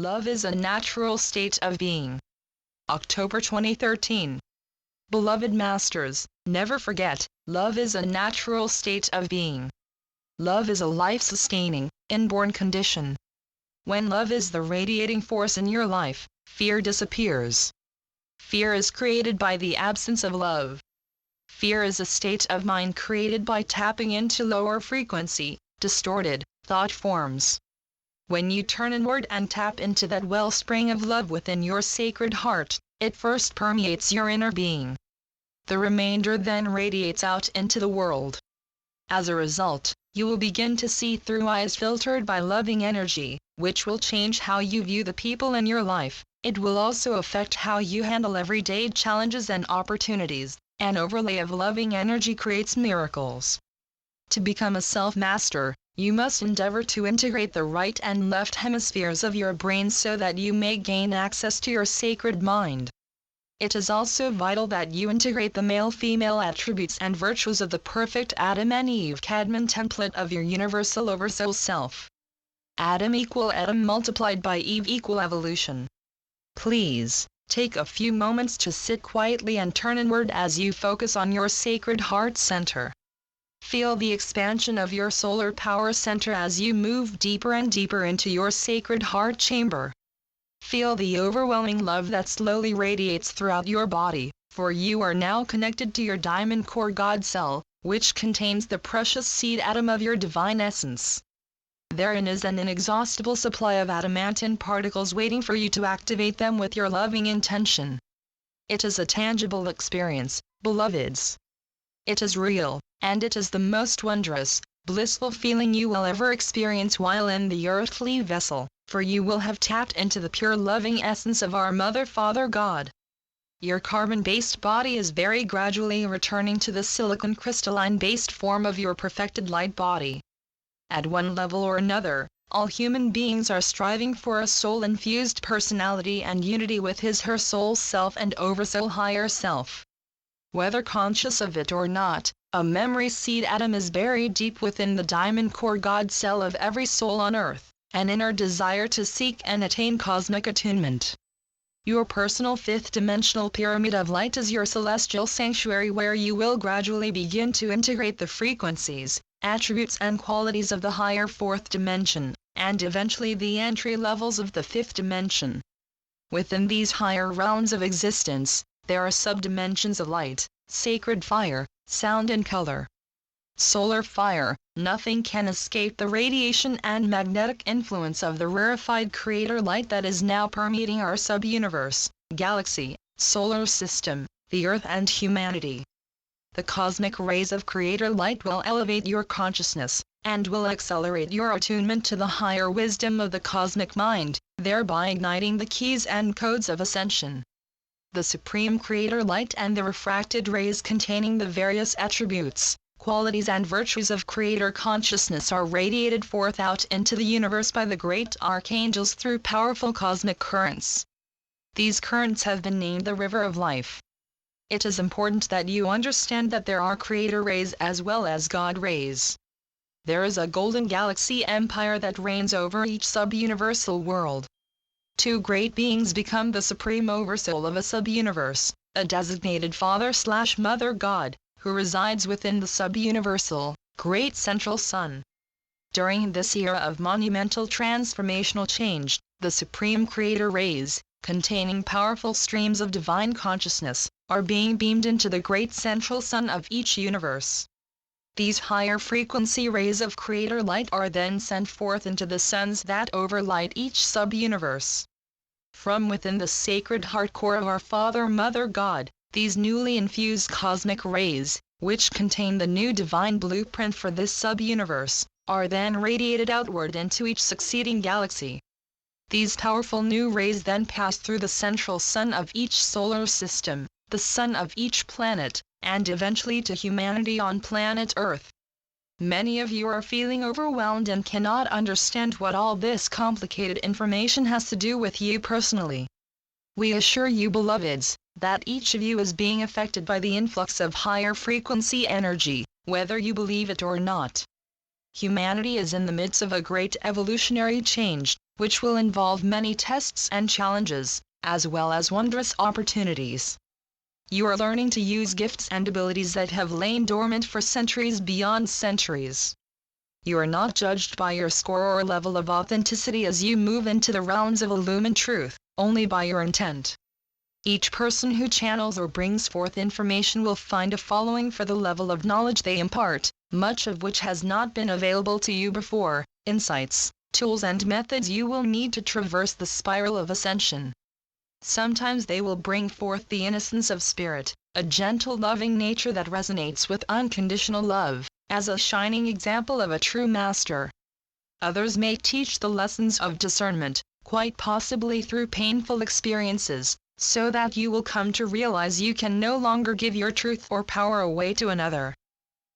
Love is a natural state of being. October 2013. Beloved Masters, never forget, love is a natural state of being. Love is a life-sustaining, inborn condition. When love is the radiating force in your life, fear disappears. Fear is created by the absence of love. Fear is a state of mind created by tapping into lower frequency, distorted, thought forms. When you turn inward and tap into that wellspring of love within your sacred heart, it first permeates your inner being. The remainder then radiates out into the world. As a result, you will begin to see through eyes filtered by loving energy, which will change how you view the people in your life. It will also affect how you handle everyday challenges and opportunities. An overlay of loving energy creates miracles. To become a self-master, you must endeavor to integrate the right and left hemispheres of your brain so that you may gain access to your sacred mind. It is also vital that you integrate the male-female attributes and virtues of the perfect Adam and Eve Cadman template of your universal oversoul self. Adam equal Adam multiplied by Eve equal evolution. Please, take a few moments to sit quietly and turn inward as you focus on your sacred heart center. Feel the expansion of your solar power center as you move deeper and deeper into your sacred heart chamber. Feel the overwhelming love that slowly radiates throughout your body, for you are now connected to your diamond core God cell, which contains the precious seed atom of your divine essence. Therein is an inexhaustible supply of adamantine particles waiting for you to activate them with your loving intention. It is a tangible experience, beloveds. It is real, and it is the most wondrous, blissful feeling you will ever experience while in the earthly vessel, for you will have tapped into the pure loving essence of our Mother Father God. Your carbon-based body is very gradually returning to the silicon crystalline-based form of your perfected light body. At one level or another, all human beings are striving for a soul-infused personality and unity with his/her soul self and oversoul higher self. Whether conscious of it or not, a memory seed atom is buried deep within the diamond core God cell of every soul on earth, an inner desire to seek and attain cosmic attunement. Your personal fifth-dimensional pyramid of light is your celestial sanctuary where you will gradually begin to integrate the frequencies, attributes and qualities of the higher fourth dimension, and eventually the entry levels of the fifth dimension. Within these higher realms of existence, there are subdimensions of light, sacred fire, sound and color. Solar fire, nothing can escape the radiation and magnetic influence of the rarefied creator light that is now permeating our sub-universe, galaxy, solar system, the earth and humanity. The cosmic rays of creator light will elevate your consciousness, and will accelerate your attunement to the higher wisdom of the cosmic mind, thereby igniting the keys and codes of ascension. The supreme creator light and the refracted rays containing the various attributes, qualities and virtues of creator consciousness are radiated forth out into the universe by the great archangels through powerful cosmic currents. These currents have been named the river of life. It is important that you understand that there are creator rays as well as God rays. There is a golden galaxy empire that reigns over each sub-universal world. Two great beings become the supreme oversoul of a sub-universe, a designated Father/Mother God, who resides within the sub-universal, great central sun. During this era of monumental transformational change, the supreme creator rays, containing powerful streams of divine consciousness, are being beamed into the great central sun of each universe. These higher frequency rays of creator light are then sent forth into the suns that overlight each sub-universe. From within the sacred heart core of our Father Mother God, these newly infused cosmic rays, which contain the new divine blueprint for this sub-universe, are then radiated outward into each succeeding galaxy. These powerful new rays then pass through the central sun of each solar system, the sun of each planet, and eventually to humanity on planet Earth. Many of you are feeling overwhelmed and cannot understand what all this complicated information has to do with you personally. We assure you, beloveds, that each of you is being affected by the influx of higher frequency energy, whether you believe it or not. Humanity is in the midst of a great evolutionary change, which will involve many tests and challenges, as well as wondrous opportunities. You are learning to use gifts and abilities that have lain dormant for centuries beyond centuries. You are not judged by your score or level of authenticity as you move into the realms of illumined truth, only by your intent. Each person who channels or brings forth information will find a following for the level of knowledge they impart, much of which has not been available to you before, insights, tools and methods you will need to traverse the spiral of ascension. Sometimes they will bring forth the innocence of spirit, a gentle loving nature that resonates with unconditional love, as a shining example of a true master. Others may teach the lessons of discernment, quite possibly through painful experiences, so that you will come to realize you can no longer give your truth or power away to another.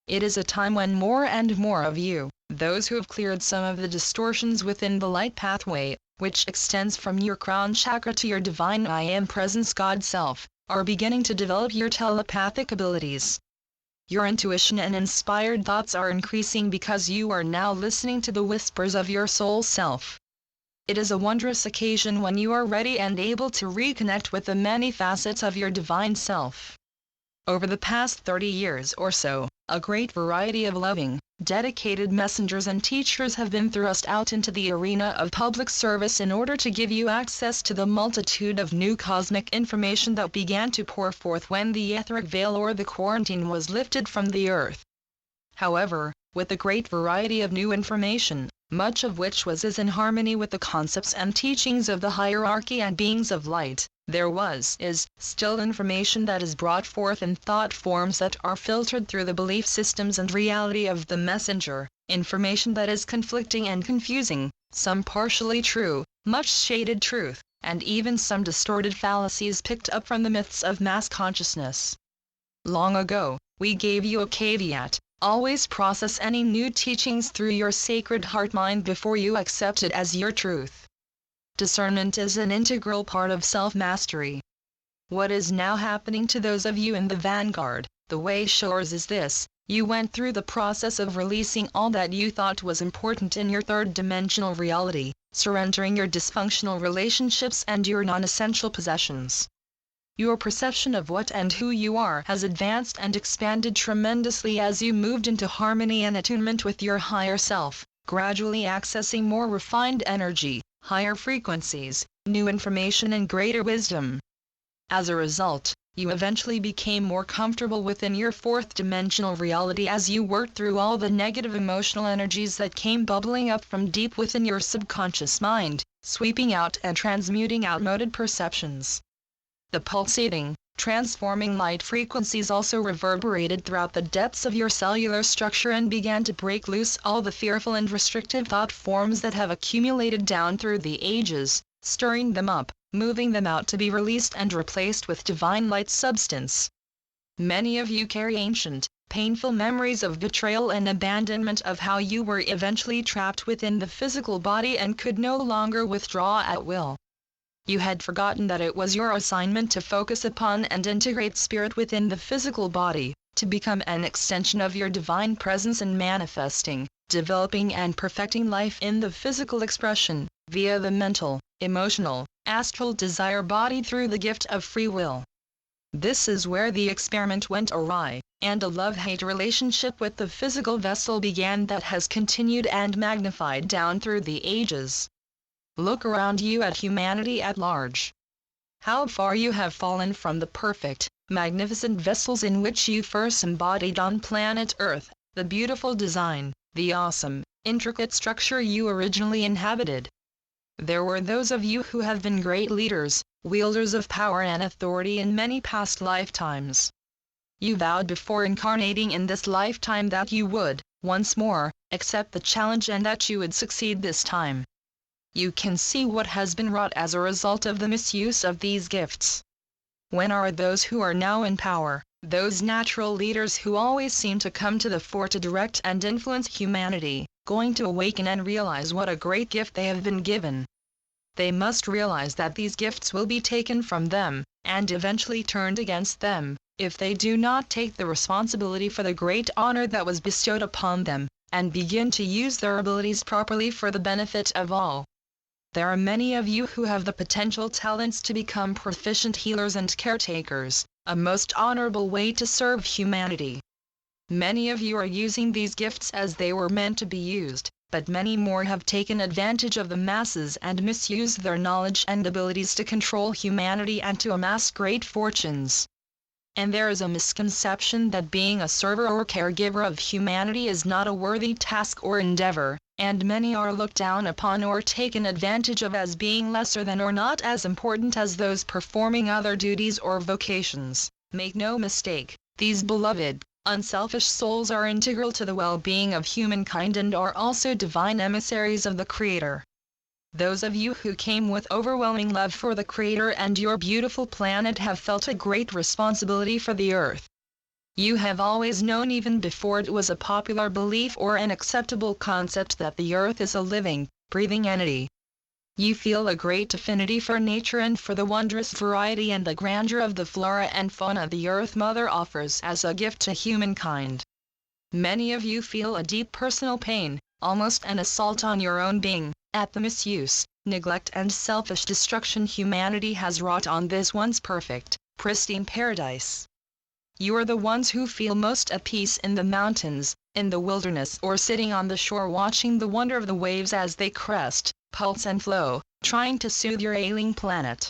It is a time when more and more of you, those who have cleared some of the distortions within the light pathway, which extends from your crown chakra to your divine I Am Presence God Self, are beginning to develop your telepathic abilities. Your intuition and inspired thoughts are increasing because you are now listening to the whispers of your soul self. It is a wondrous occasion when you are ready and able to reconnect with the many facets of your divine self. Over the past 30 years or so, a great variety of loving, dedicated messengers and teachers have been thrust out into the arena of public service in order to give you access to the multitude of new cosmic information that began to pour forth when the etheric veil or the quarantine was lifted from the earth. However, with the great variety of new information, much of which is in harmony with the concepts and teachings of the hierarchy and beings of light, there is still information that is brought forth in thought forms that are filtered through the belief systems and reality of the messenger, information that is conflicting and confusing, some partially true, much shaded truth, and even some distorted fallacies picked up from the myths of mass consciousness. Long ago, we gave you a caveat: always process any new teachings through your sacred heart-mind before you accept it as your truth. Discernment is an integral part of self-mastery. What is now happening to those of you in the vanguard, the way showers, is this: you went through the process of releasing all that you thought was important in your third-dimensional reality, surrendering your dysfunctional relationships and your non-essential possessions. Your perception of what and who you are has advanced and expanded tremendously as you moved into harmony and attunement with your higher self, gradually accessing more refined energy, higher frequencies, new information and greater wisdom. As a result, you eventually became more comfortable within your fourth-dimensional reality as you worked through all the negative emotional energies that came bubbling up from deep within your subconscious mind, sweeping out and transmuting outmoded perceptions. The pulsating, transforming light frequencies also reverberated throughout the depths of your cellular structure and began to break loose all the fearful and restrictive thought forms that have accumulated down through the ages, stirring them up, moving them out to be released and replaced with divine light substance. Many of you carry ancient, painful memories of betrayal and abandonment, of how you were eventually trapped within the physical body and could no longer withdraw at will. You had forgotten that it was your assignment to focus upon and integrate spirit within the physical body, to become an extension of your divine presence and manifesting, developing and perfecting life in the physical expression, via the mental, emotional, astral desire body through the gift of free will. This is where the experiment went awry, and a love-hate relationship with the physical vessel began that has continued and magnified down through the ages. Look around you at humanity at large. How far you have fallen from the perfect, magnificent vessels in which you first embodied on planet Earth, the beautiful design, the awesome, intricate structure you originally inhabited. There were those of you who have been great leaders, wielders of power and authority in many past lifetimes. You vowed before incarnating in this lifetime that you would, once more, accept the challenge and that you would succeed this time. You can see what has been wrought as a result of the misuse of these gifts. When are those who are now in power, those natural leaders who always seem to come to the fore to direct and influence humanity, going to awaken and realize what a great gift they have been given? They must realize that these gifts will be taken from them, and eventually turned against them, if they do not take the responsibility for the great honor that was bestowed upon them, and begin to use their abilities properly for the benefit of all. There are many of you who have the potential talents to become proficient healers and caretakers, a most honorable way to serve humanity. Many of you are using these gifts as they were meant to be used, but many more have taken advantage of the masses and misused their knowledge and abilities to control humanity and to amass great fortunes. And there is a misconception that being a server or caregiver of humanity is not a worthy task or endeavor, and many are looked down upon or taken advantage of as being lesser than or not as important as those performing other duties or vocations. Make no mistake, these beloved, unselfish souls are integral to the well-being of humankind and are also divine emissaries of the Creator. Those of you who came with overwhelming love for the Creator and your beautiful planet have felt a great responsibility for the Earth. You have always known, even before it was a popular belief or an acceptable concept, that the Earth is a living, breathing entity. You feel a great affinity for nature and for the wondrous variety and the grandeur of the flora and fauna the Earth Mother offers as a gift to humankind. Many of you feel a deep personal pain, almost an assault on your own being, at the misuse, neglect and selfish destruction humanity has wrought on this once perfect, pristine paradise. You are the ones who feel most at peace in the mountains, in the wilderness, or sitting on the shore watching the wonder of the waves as they crest, pulse and flow, trying to soothe your ailing planet.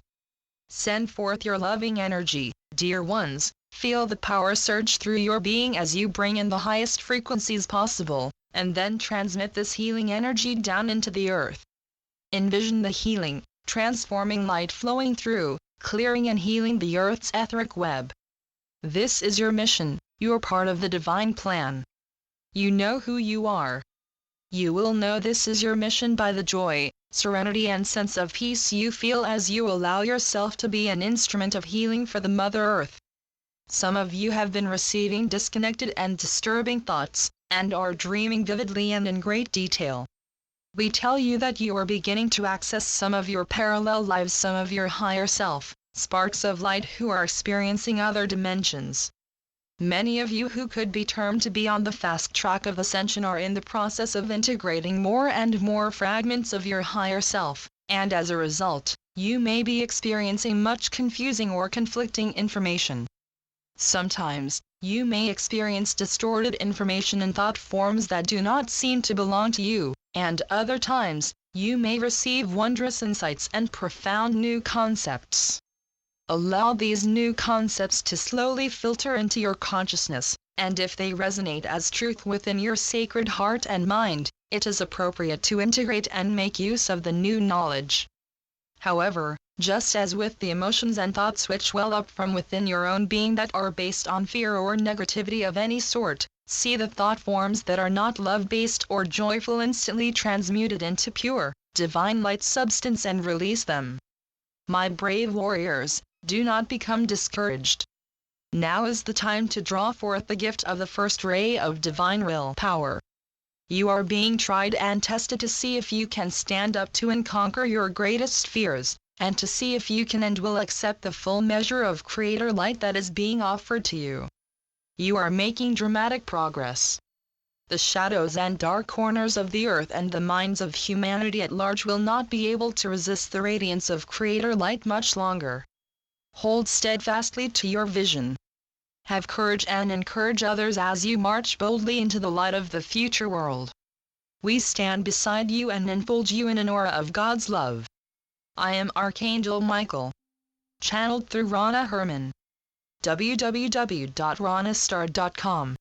Send forth your loving energy, dear ones, feel the power surge through your being as you bring in the highest frequencies possible, and then transmit this healing energy down into the earth. Envision the healing, transforming light flowing through, clearing and healing the earth's etheric web. This is your mission, you're part of the divine plan. You know who you are. You will know this is your mission by the joy, serenity and sense of peace you feel as you allow yourself to be an instrument of healing for the Mother Earth. Some of you have been receiving disconnected and disturbing thoughts, and are dreaming vividly and in great detail. We tell you that you are beginning to access some of your parallel lives, some of your higher self, sparks of light who are experiencing other dimensions. Many of you who could be termed to be on the fast track of ascension are in the process of integrating more and more fragments of your higher self, and as a result, you may be experiencing much confusing or conflicting information. Sometimes, you may experience distorted information in thought forms that do not seem to belong to you, and other times, you may receive wondrous insights and profound new concepts. Allow these new concepts to slowly filter into your consciousness, and if they resonate as truth within your sacred heart and mind, it is appropriate to integrate and make use of the new knowledge. However, just as with the emotions and thoughts which well up from within your own being that are based on fear or negativity of any sort, see the thought forms that are not love-based or joyful instantly transmuted into pure, divine light substance and release them. My brave warriors, do not become discouraged. Now is the time to draw forth the gift of the first ray of divine will power. You are being tried and tested to see if you can stand up to and conquer your greatest fears, and to see if you can and will accept the full measure of Creator light that is being offered to you. You are making dramatic progress. The shadows and dark corners of the earth and the minds of humanity at large will not be able to resist the radiance of Creator light much longer. Hold steadfastly to your vision. Have courage and encourage others as you march boldly into the light of the future world. We stand beside you and enfold you in an aura of God's love. I am Archangel Michael. Channeled through Rana Herman. www.ranastar.com